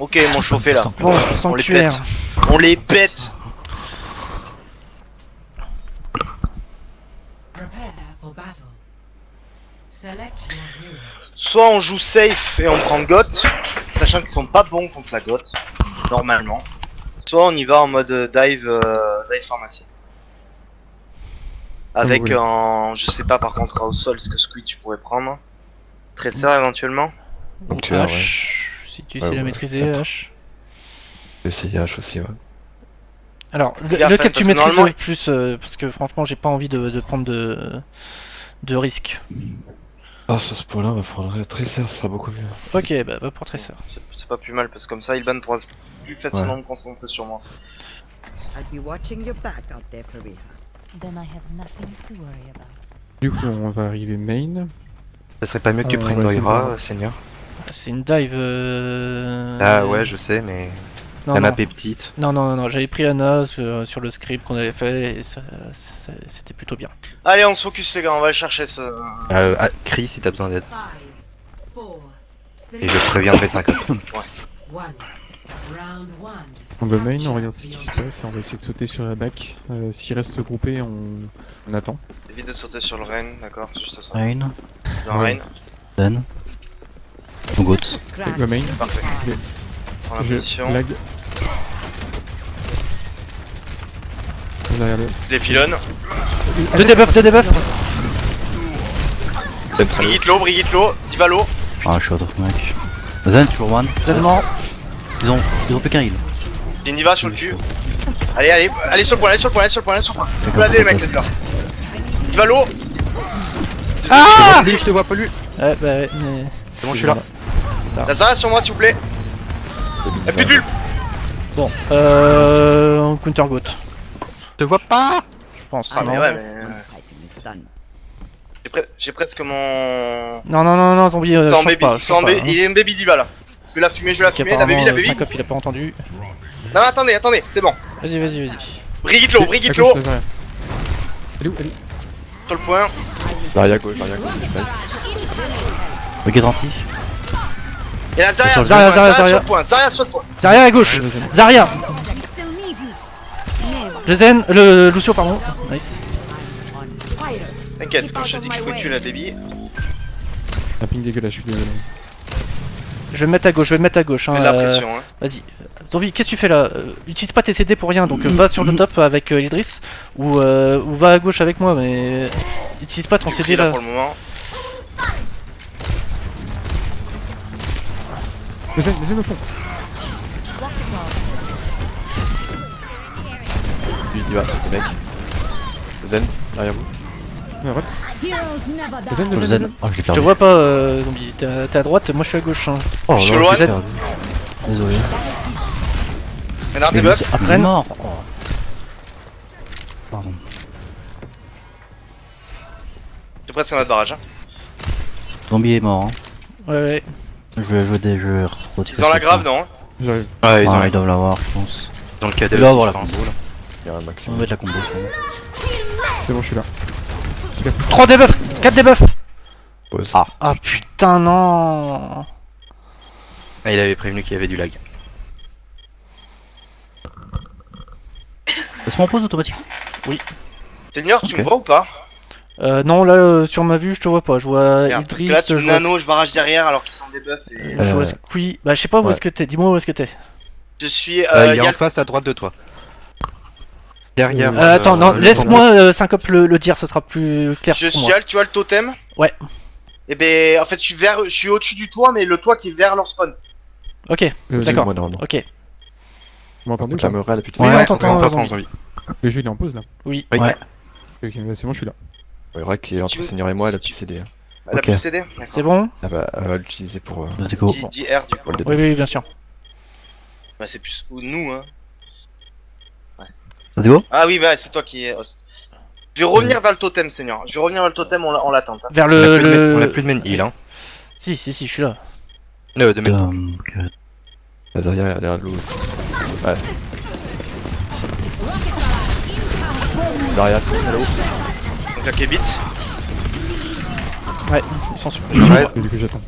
Ok, ils m'ont chauffé là. Bon, On les sanctuaire. pète. On les pète. Prepare for battle. Select your hero. Soit on joue safe et on prend GOT, sachant qu'ils sont pas bons contre la GOT, normalement. Soit on y va en mode dive pharmacie. Avec voulez. je sais pas par contre au sol ce que Squid tu pourrais prendre. Tracer éventuellement. Donc tu as, ouais. H, si tu Ouais, sais la ouais, maîtriser, peut-être. H. Essayer H aussi, ouais. Alors, Gaffe, lequel parce tu que maîtrises normalement- le plus parce que franchement, j'ai pas envie de prendre de risques. Ah, sur ce point-là, on va prendre Tracer, ça sera beaucoup mieux. Ok, bah va pour Tracer. C'est pas plus mal parce que comme ça Ilban pourra plus facilement me concentrer sur moi. I'll be watching your back out there, Fariha. Then I have nothing to worry about. Du coup, on va arriver main. Ça serait pas mieux que tu prennes ouais, c'est Moira, bon. Seigneur? C'est une dive. Ah ouais, je sais, mais Non, la non. map est petite. Non, j'avais pris Anna sur le script qu'on avait fait et c'était plutôt bien. Allez, on se focus les gars, on va aller chercher ce. Crie si t'as besoin d'aide. 5, 4, Et je préviendrai 5 1. Round 1. On va main, on regarde ce qui se passe, on va essayer de sauter sur la back. S'il reste groupé, on attend. Évite de sauter sur le Rain, d'accord, juste ça. Rain, Dans Rain, Zen, on goat. On va main, parfait. Prends la je position. lag. Derrière le... Les pylônes. Deux debuffs. Brigitte low, Divalo. Ah, je suis out of mec. Zen, toujours one. Tellement. Ils ont plus qu'un heal. J'ai une Diva sur le cul. Allez sur le point. Vous l'avez les mecs, c'est là. Divalo. Ah Je te vois pas lui. Ouais, bah ouais, mais. C'est bon, je suis là. La Zara sur moi s'il vous plaît. Y'a plus de bulle. Bon, on counter goat, Je te vois pas. je pense. Ah, mais non. ouais, That's mais. one fighting is done. J'ai presque mon. Non, zombie, Ils sont en change pas, baby, change pas, hein. il est une baby Diva là. Je vais la fumer, la Ok, baby. apparemment, La baby. Syncop, il a pas entendu. Non, attendez, c'est bon. Vas-y. Brigitte À low, gauche, derrière. Elle est où? Elle est... sur le point. Derrière gauche. Wicked anti. Et la Zarya sur Zarya, le point, Zarya, Zarya sur le point, Zarya sur le point. Zarya à gauche. Zarya. Le Zen, le Lucio, pardon. Nice. T'inquiète, quand je te dis que je peux tuer la baby. Un ping dégueulasse, je suis désolé. Je vais me mettre à gauche. Hein, Mets de la pression, hein. Vas-y. Zombie, qu'est-ce que tu fais là? Utilise pas tes CD pour rien, donc va sur le top avec Idris ou va à gauche avec moi, mais utilise pas ton J'ai CD pris là là. pour le moment. Les Zen au fond. Lui, il va, les mecs. Zen, derrière vous. Ouais, rate. Heroes never Zen, die. Le Zen. Oh, je l'ai Je te perdu. vois pas, Zombie. T'es à droite, moi je suis à gauche. Hein. Oh, Je suis là, loin. je l'ai perdu. Désolé. Regarde Mais des buffs. Ah, mais il est mort. Oh. Pardon. J'ai presque un barrage. Hein. Zombie est mort. Hein. Ouais. Je vais retirer. Ils ont la grave, non? J'arrive. Ouais, Ah, ils doivent l'avoir, je pense. dans le cadet Ils doivent aussi, avoir je la pense. combo là. Il y a un On va maximum. mettre la combo sûrement. C'est bon, je suis là. 3 debuffs, 4 debuffs. Pause. Ah putain non. Ah, il avait prévenu qu'il y avait du lag. Laisse-moi en pause automatiquement. Seigneur, tu Ok. me vois ou pas? Non là sur ma vue je te vois pas, je vois Merde, parce Idris, que là, tu je me vois, nano, je barrage derrière alors qu'ils sont des buffs et. je vois Squee. Bah je sais pas où ouais. est-ce que t'es, dis-moi où est-ce que t'es. Je suis. Il y est a en face à droite de toi. Derrière. Attends, non, le laisse-moi Syncope le dire, ce sera plus clair Je pour suis moi. tu vois le totem? Ouais. Et ben en fait je suis au-dessus du toit mais le toit qui est vers leur spawn. Ok, d'accord. Moi, normalement. Ok. Vous m'entendez ou Donc la pas? Meura, elle a plus de Oui, vie. on t'entend, t'entend, Zombie. Zombie. Le jeu il est en pause là. Oui. Oui. Ouais. Ok, bah, c'est bon, je suis là. Moira qui est Si entre tu- Seigneur et moi, elle a si plus CD. hein. Elle a Ok. plus CD? C'est bon? Elle va l'utiliser pour Let's go. Dis R du coup. pour le Oui, début. oui, bien sûr. Bah c'est plus ou nous hein. Let's go. Ah oui bah c'est toi qui est host. Je vais revenir vers le totem Seigneur. Je vais revenir vers le totem, on l'attend. Hein. Vers On a plus de main- on a le. plus de main heal, hein. Si, je suis là. De main. Donc, La derrière, derrière l'eau. Ouais. Derrière, hello. Donc la Kebit. Ouais, ils sont super. Ouais, Et du coup, j'attends.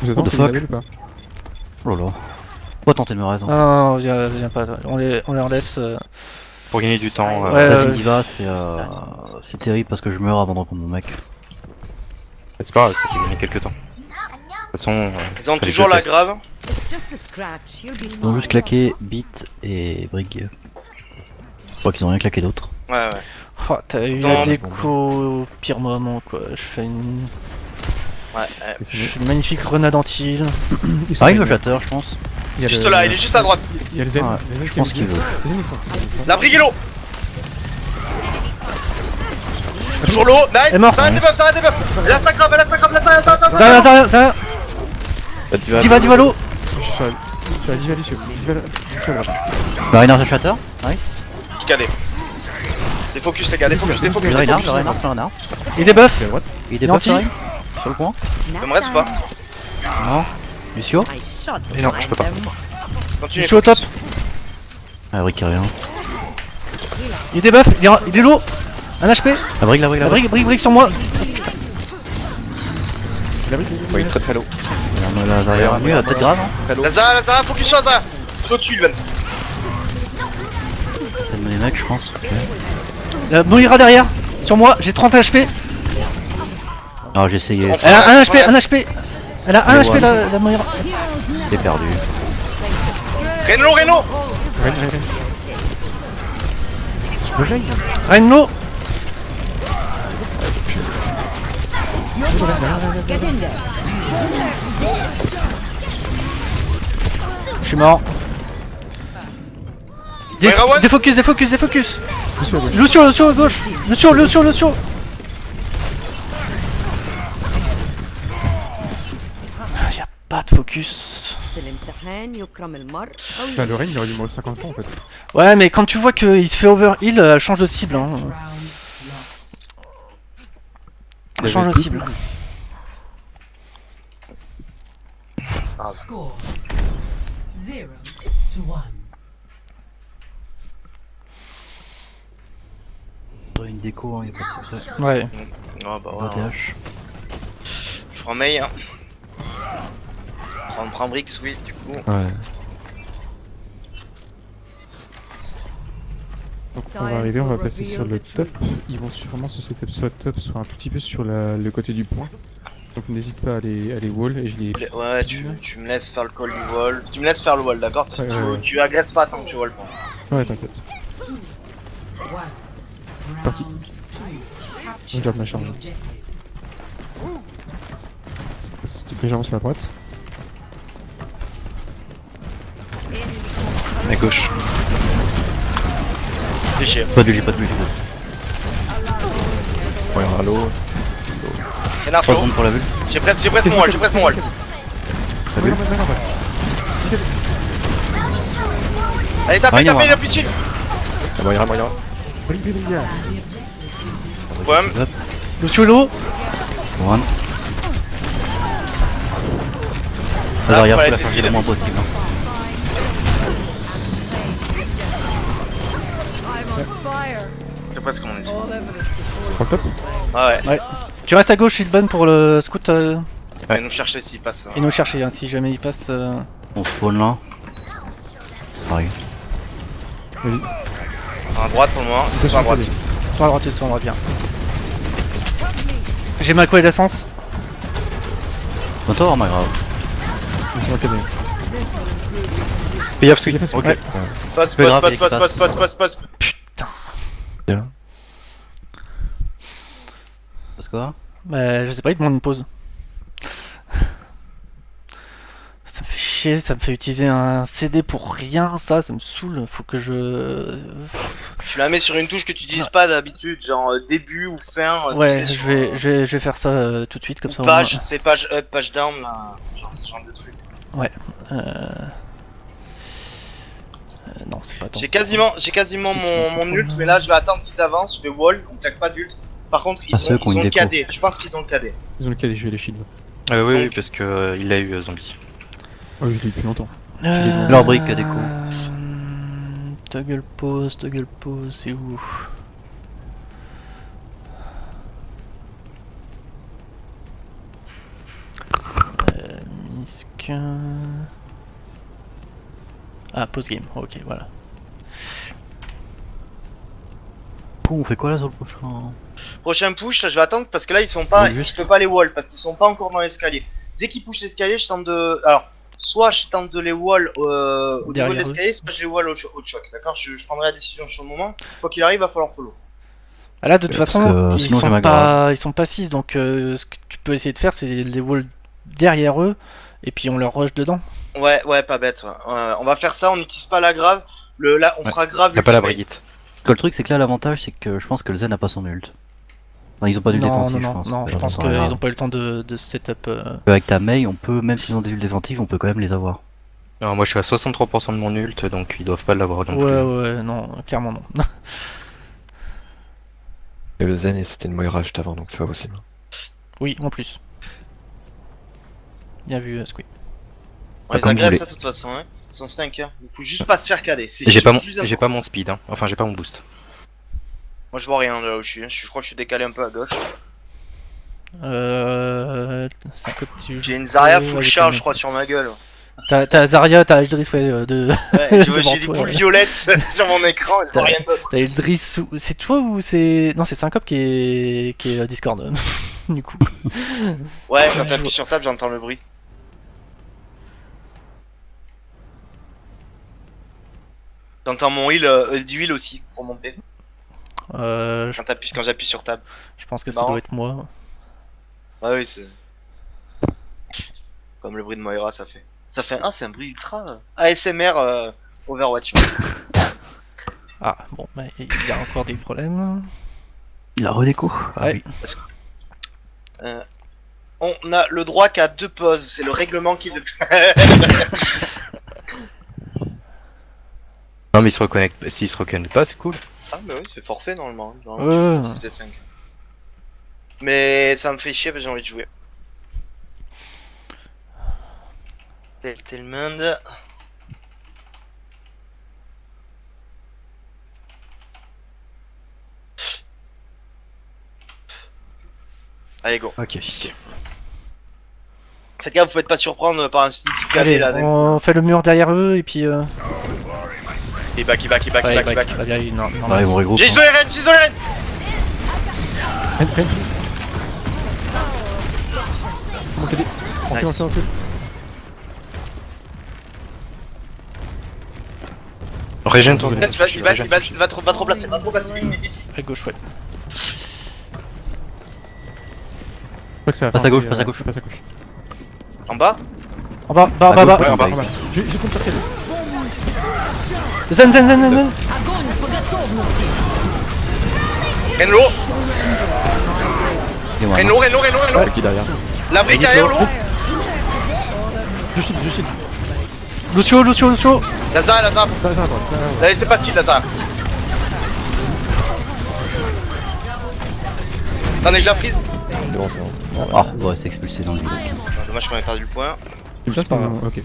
Vous What attendez, the c'est fuck? une label ou pas? Oh là là. Pas tenter de me raison. Non, viens pas, on les en laisse. Pour gagner du temps. Ouais, La Diva, c'est terrible parce que je meurs avant de reprendre mon mec. C'est pas grave, ça fait gagner quelques temps. De toute façon, Ils ont fallait toujours que je la teste. grave. It's just a scratch. You'll be Ils ont juste fine. claqué Beat et Brig. Je crois qu'ils ont rien claqué d'autre. Ouais, ouais. Oh, t'as eu Dans- la déco au pire moment quoi. Je fais une, Ouais, je fais une magnifique grenade anti-heal. Ils sont Pareil, le là. shatter, je pense. Il y a Juste le- là, il est juste à droite. Il y a le Zen. Ouais, Le Zen je qui est pense qu'il au-dessus. veut. Le Zen est fort. La Brighello. Toujours l'eau, nice. Elle est morte. Ça arrête des buffs, ça arrête des buffs. Elle a 5 crabes, elle a 5 crabes, ça Ça, La Diva, Diva, Diva l'eau. Je suis sur la Diva Lucio. Diva Lucio à droite. Mariner de shatter, nice. KD. Des focus les gars, des focus, des focus, Le des Reinhardt, focus. le Reinhardt, le Reinhardt. Il debuff. À droite. Il est Nanti. pas sur le point. Ça me reste ou pas? Non. Lucio. I shot Mais non, je peux pas. them. Continue. Je suis au top. focus. Ah, Brig qui a rien. Il debuff. Il est low. Un HP. La Brig, la Brig, la La Brig. brique sur moi. Ouais, il est très très low. La Zarya, lui, elle a peut-être grave. Hein. Lazara, focus sur Lazara. Je suis au-dessus, Luan. C'est de mes mecs, je pense. Ok. Moira derrière. Sur moi. J'ai 30 HP. Ah, j'ai essayé. Elle a un HP. Un HP. Elle a un Mais HP ouais. la Moira. J'ai perdu. Reno, Reno. Ren. Le Ren. Reno. Get in there. Je suis mort. Moira one. Des focus, des focus, des focus. Lucio à gauche. Lucio à gauche. Lucio. Ah, y'a pas de focus. في الامتحان يكرم المرء أو Enfin, le Ren, il aurait dû mourir 50 fois en fait. Ouais, mais quand tu vois qu'il se fait overheal, change de cible. Hein. Round lost. Change de cible. Score 0-1. Une déco, hein, y'a pas de secret. Ouais. Ah bah Pas ouais. hein. TH. Je prends Mei. Hein. Prends Brix, oui, du coup. Ouais. Donc on va arriver, on va passer sur le top. Ils vont sûrement se setup soit top, soit un tout petit peu sur le côté du point. Donc n'hésite pas à les wall et je les... Ouais, tu me laisses faire le call du wall. Tu me laisses faire le wall, d'accord? Ouais. Tu agresses pas tant que tu wall pas. Ouais, t'inquiète. Parti. Round 2. Je garde ma charge. Objective. Légèrement sur la droite. À gauche. Déchire. Pas de bugie, pas de bugie. Ouais, à l'eau. Renard 3 low. secondes pour la bulle. J'ai presque mon wall, j'ai presque mon wall. Allez, tapez, Rien, tapez, ouais. y'a plus de shield. Ah, Moira. Ouais, Lucio low. One. Ah, La Zarya, voilà, faut la c'est faire stylé. le moins possible. Hein. c'est presque mon ulti. Prends le top. Ah ouais, Tu restes à gauche, Shieldban pour le scout. il va nous chercher s'il passe. Et nous chercher, hein, si jamais il passe. On spawn là. Pareil. Vas-y. À droite pour le moment, ils sont à droite. Sur la droite, ils sont à droite, bien. J'ai ma coalescence. Bientôt avoir ma grave. Ils sont académiques. Pay off sweep. Fais Ok. Ouais. Post, Peu grave, post, les post, post, classes, post, post, post. Parce quoi? Bah, je sais pas, il demande une pause. Ça me fait chier, ça me fait utiliser un CD pour rien, ça me saoule. Faut que je. Tu la mets sur une touche que tu utilises pas d'habitude, genre début ou fin. tu Ouais, sais, je sur, vais faire ça tout de suite, comme ça. au Page, moins. c'est page up, page down, là. Ce genre de truc. Non, c'est pas tant. J'ai quasiment mon ult, mais là je vais attendre qu'ils avancent, je vais wall, on claque pas d'ult. Par contre, ils Ah, ceux ont, qui ont ils une ont déco. KD, je pense qu'ils ont KD. Ils ont le KD, je vais les shield. Oui, Donc- parce que il l'a eu, zombie. Oh, je l'ai eu depuis longtemps. Leur brique à déco. Toggle pause, c'est où? Misk. Ah, post-game, ok, voilà. On fait quoi là sur le prochain? Prochain push, là je vais attendre parce que là ils sont pas. Oui, juste. Je peux pas les wall parce qu'ils sont pas encore dans l'escalier. Dès qu'ils pushent l'escalier, je tente de. Alors, soit je tente de les wall au niveau Derrière de l'escalier, soit je les wall au choc. D'accord, je prendrai la décision sur le moment. Quoi qu'il arrive, va falloir follow. Ah là, de toute Parce façon, que sinon, j'ai ma ils sont pas 6, donc ce que tu peux essayer de faire, c'est les walls derrière eux, et puis on leur rush dedans. Ouais, pas bête. Ouais. On va faire ça, on n'utilise pas la grave. Là, on fera grave. Y'a pas la Brigitte. Le truc, c'est que là, l'avantage, c'est que je pense que le Zen n'a pas son ult. Enfin, ils ont pas d'ult défensif, je pense. Non, je pense qu'ils ont pas eu le temps de setup. Avec ta Mei, on peut, même s'ils ont des ults défensifs, on peut quand même les avoir. Non, moi je suis à 63% de mon ult, donc ils doivent pas l'avoir non plus. Ouais, non, clairement non. Et le Zen, c'était une Moira juste avant, donc c'est pas possible. Oui, en plus. Bien vu, Squid. On les comme vous agresse voulez. de toute façon, hein. Ils sont 5 hein. Il faut juste pas se faire caler. C'est J'ai pas, le plus important. j'ai pas mon speed, hein. Enfin j'ai pas mon boost. Moi je vois rien de là où je suis. Hein. Je crois que je suis décalé un peu à gauche. C'est un peu petit. J'ai une Zarya full avec charge, une- je crois, sur ma gueule. T'as Zarya, t'as Eldris, ouais, de. Ouais, devant j'ai des toi, boules ouais. violettes sur mon écran et je vois rien d'autre. T'as Eldris, c'est toi ou c'est. Non, c'est Syncop qui est Discord. Du coup. Ouais, quand t'appuies sur table, j'entends le bruit. J'entends mon heal d'huile aussi pour monter. Quand j'appuie sur table. Je pense que C'est ça marrant. doit être moi. Ouais, oui, c'est. Comme le bruit de Moira, ça fait. Ça fait. Ah, c'est un bruit ultra. ASMR Overwatch. Ah, bon, bah, il y a encore des problèmes. Il a redéco. Ah Ouais. oui. On a le droit qu'à 2 pauses, c'est le règlement qui le. Non mais ils se reconnectent, s'ils se reconnectent pas, c'est cool. Ah, mais oui, c'est forfait normalement. Ouais. Ça se fait 5. Mais ça me fait chier parce que j'ai envie de jouer. T'es le monde. Allez, go. Ok. Faites gaffe, vous faites pas surprendre par un sneak KD Allez, là. on fait le mur derrière eux et puis. Il back. Ouais, non, Ah, ils vont regrouper. J'ai isolé Ren, Nice. Montez. Régène ton Ren, il va trop placer, vite. à gauche, ouais. Passe à gauche, passe à gauche. En bas. En bas, À gauche, bas. ouais, en bas. ouais. J'ai contre Zen. Renlo, Et voilà. Renlo. Qui derrière? La brique derrière l'eau. Je shield. Lucio. Lazare. Allez, c'est pas style, Lazare. Attendez, je la prise. C'est bon, c'est bon. Ah, ouais, c'est expulsé dans le vide. Dommage qu'on ait perdu le point. C'est pas grave. Ok.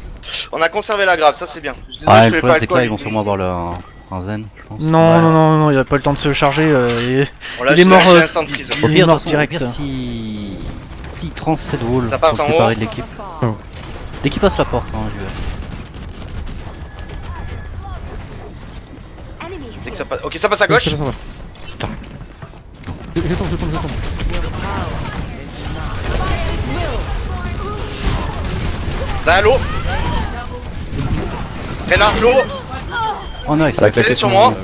On a conservé la grave, ça c'est bien. Je suis désolé, Ah, je le fais problème, pas c'est que là, ils vont sûrement avoir un Zen, je pense. Non, il a pas le temps de se charger. Bon, là, il est mort, j'ai instant de prise. Au il est pire, mort de toute façon, direct. au pire, si trans cette wall Ça passe sont en séparés haut. de l'équipe. Oh. Dès qu'il passe la porte, hein, Dès que ça passe... Ok, ça passe à gauche. Putain. Je tombe. Derrière l'eau. Renard, l'eau. Oh nice. Avec la C'est tête sur moi.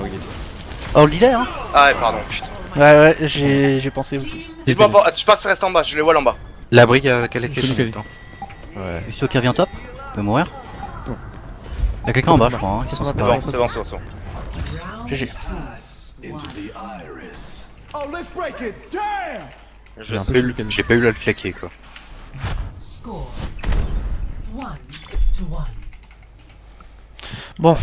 Oh, le leader, hein. Ah ouais, pardon, putain. Ouais, j'ai pensé aussi. Dites-moi pas, je passe, reste en bas, je les vois en bas. La brigue avec elle est Je suis en même temps. Ouais. Lucio qui revient top. Il peut mourir. Y'a quelqu'un en bas, je crois. Hein. Ils sont Ça va, séparés. C'est bon. GG. Je un peu week-end. J'ai pas eu à le claquer quoi. Score 1-1. Bon,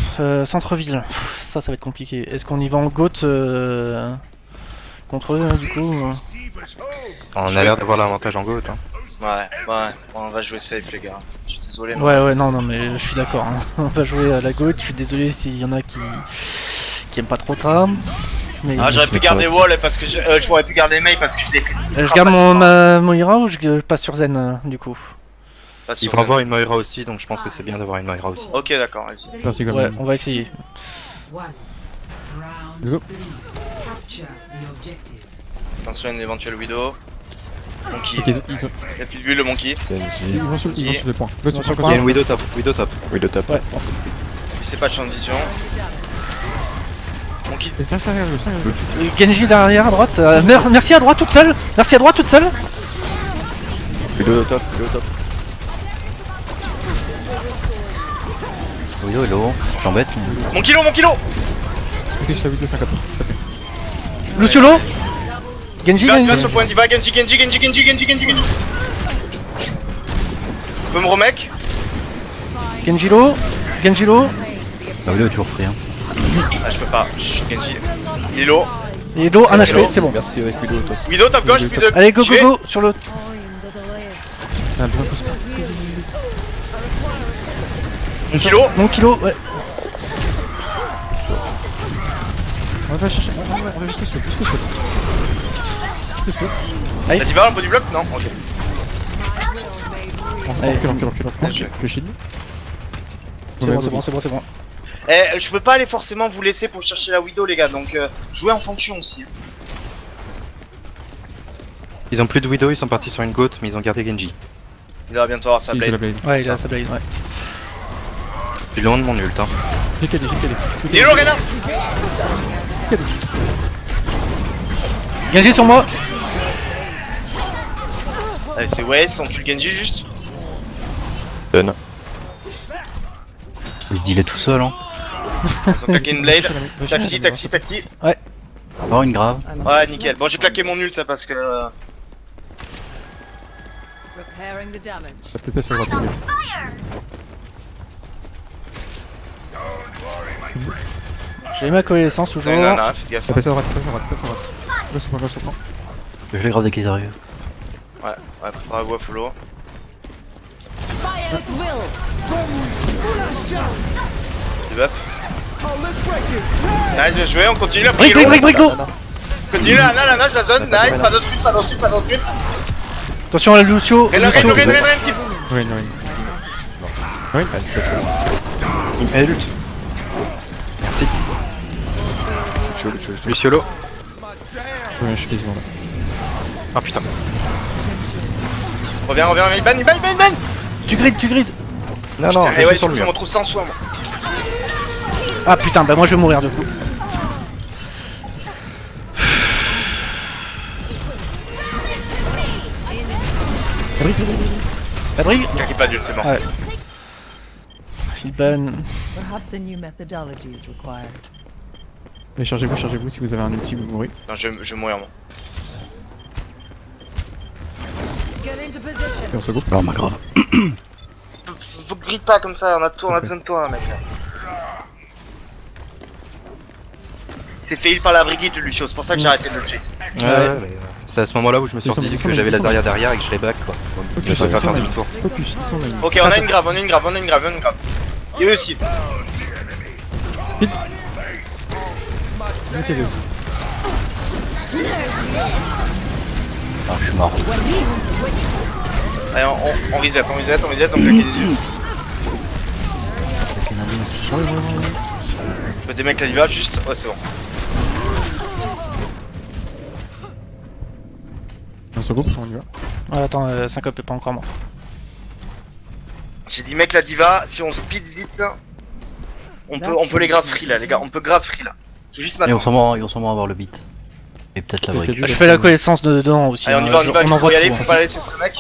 centre-ville. Ça va être compliqué. Est-ce qu'on y va en GOAT contre eux, du coup On a l'air d'avoir l'avantage en GOAT. Hein. Ouais, on va jouer safe les gars. Je suis désolé. Ouais, non, mais je suis d'accord. Hein. On va jouer à la GOAT. Je suis désolé s'il y en a qui aiment pas trop ça. Mais Ah, j'aurais pu garder Wall parce que je pourrais pu garder Mei parce que je l'ai pris. je garde mon Moira ou je passe sur Zen du coup. Pas Ils sur vont Zen. avoir une Moira aussi, donc je pense que c'est bien d'avoir une Moira aussi. Ok, d'accord, vas-y. Parti comme Ouais, on va essayer. One. Let's Round go. 3. Capture the objective. Attention à une éventuelle Widow. Monkey. Ok, Il a plus de bulle le Monkey. ils vont sur le point. Go sur le Il y a point. une Widow top, Widow top. Widow top. Ouais. Il sait pas de champ de vision. Monkey. Et ça arrive, ça arrive. Genji derrière à droite. Merci à droite toute seule. Merci à droite toute seule. Widow top, Widow top. Hello, hello. J'embête. Mon kilo, mon kilo. Ok, je suis à 8 de 50. Luciolo. Genji, Va Genji. sur le point, Diva, Genji. Tu peux me remec? Genjilo. Genjilo. Bah, Willow est toujours free. Hein. Ah, je peux pas, je suis Genji. Lilo. Et Lo, un HP, c'est bon. Merci avec Widow top. Widow, top gauche, puis de. Allez, go, je vais. go, go. Sur le. Ah, besoin de pouce. Mon kilo. Mon kilo, ouais. On va chercher. On va jusqu'au sol. La Diva, on peut du bloc? Non, ok. Recule. Le shield. C'est bon. Eh, je peux pas aller forcément vous laisser pour chercher la Widow, les gars, donc jouez en fonction aussi. Ils ont plus de Widow, ils sont partis sur une goat, mais ils ont gardé Genji. Il va bientôt avoir sa Il fait la blade. blade. Ouais, il a sa blade, ouais. Je suis loin de mon ult, hein. J'ai calé. Lilo, Rena. Genji sur moi. Allez, c'est Waze, on tue le Genji juste. Done. Il est tout seul. Hein. Ils ont claqué une blade. Taxi. Avoir une grave. Ouais, nickel. Bon, j'ai claqué mon ult parce que. Repairing the damage. Ça peut passer à droite. J'ai ma connaissance toujours. Non, fais gaffe. Passe à droite. Go sur le point. Je les grave dès qu'ils arrivent. Ouais, préparez-vous à follow. Fire at will. Debuff. Nice, bien joué, on continue la Brick, go. Continue la nana, je la zone. Nice, pas d'autre suite. Attention à la Lucio. Ren, petit fou. Oui. Et ult. Merci. Luciolo. Ouais, je suis quasiment là. Ah putain. Reviens, il ban. Tu grid. Non, Putain, je ouais, suis sur le je me mur. retrouve sans soin, moi. Ah putain, bah moi je vais mourir du coup. Abri. Claquez pas d'ult, c'est mort. Ouais. Il ban. Perhaps a new methodology is required. Mais chargez-vous si vous avez un ulti, vous mourrez. Non, je vais mourir, moi. Get into position. Et on se groupe. Alors, ma grave. Faut que grille pas comme ça, on a besoin de toi, mec. C'est fait heal par la Brigitte, Lucio, c'est pour ça que j'ai arrêté de le chase. Ouais. C'est à ce moment-là où je me suis Ils sont- dit ils sont- que j'avais ils la sont- Zarya derrière et que je les back quoi. Je vais pas faire demi-tour. Focus, ils sont là. Ok, on a une grave. Et eux aussi. Mettez-les aussi. Ah, je suis mort. Allez, on reset, on claque des yeux. Avec une Nadine aussi. Je peux démec la diva juste. Ouais, c'est bon. On se groupe, on y va. Ouais, attends, Syncope est pas encore mort. J'ai dit mec la diva, si on speed vite, on peut les grave free là, les gars, on peut grave free là. Faut juste Ils vont m'attendre. sûrement avoir le beat. Et peut-être la brique. Je fais la connaissance de dedans aussi. Allez, on y va, on faut envoie y aller, tout, faut hein. pas laisser ce mec.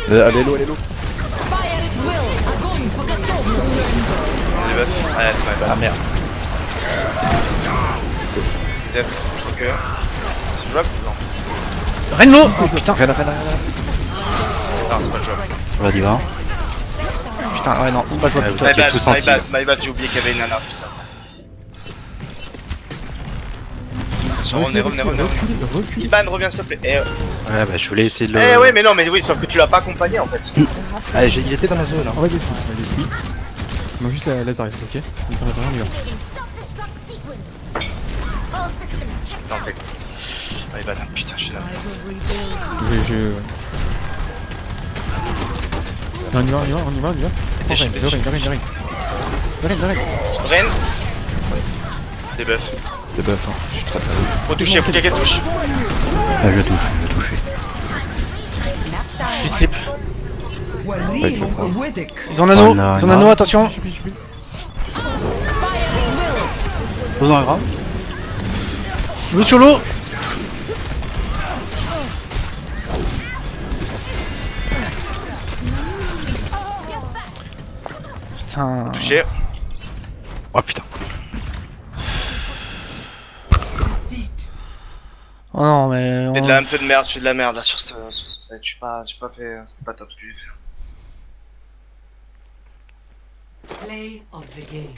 Allélo. Les buffs. Ouais, c'est ma Ah merde. Reset, ok. C'est jouable? Non. Renlo. Oh putain. Non, c'est pas jouable. On la diva. Putain, ouais, non, c'est pas jouable. Vous avez tout senti. My bad, j'ai oublié qu'il y avait une nana, putain. Revenez. Recule. Iban, reviens s'il te plaît. Ouais bah je voulais essayer de le... Eh ouais, mais non, mais oui, sauf que tu l'as pas accompagné en fait. Ah, il était dans la zone. On va détruire. Il manque juste la Zarya, ok? On y va. Non, t'es. Ah, Iban, putain, je suis là. On y va. Déchets, Le Ren. Ren. Debuff. Le buff, hein. Je suis très très. Retouché, faut quelqu'un touche. Ah, je vais toucher. Je suis slip. Ouais, je crois. Ils ont nano, Voilà, ils ont nano, attention. Pose un grave. L'eau sur l'eau. Putain. Touché. Oh putain. Oh non, mais. Je fais un peu de merde, je fais de la merde là sur ce site. J'ai pas fait. C'était pas top ce que j'ai fait. Play of the game.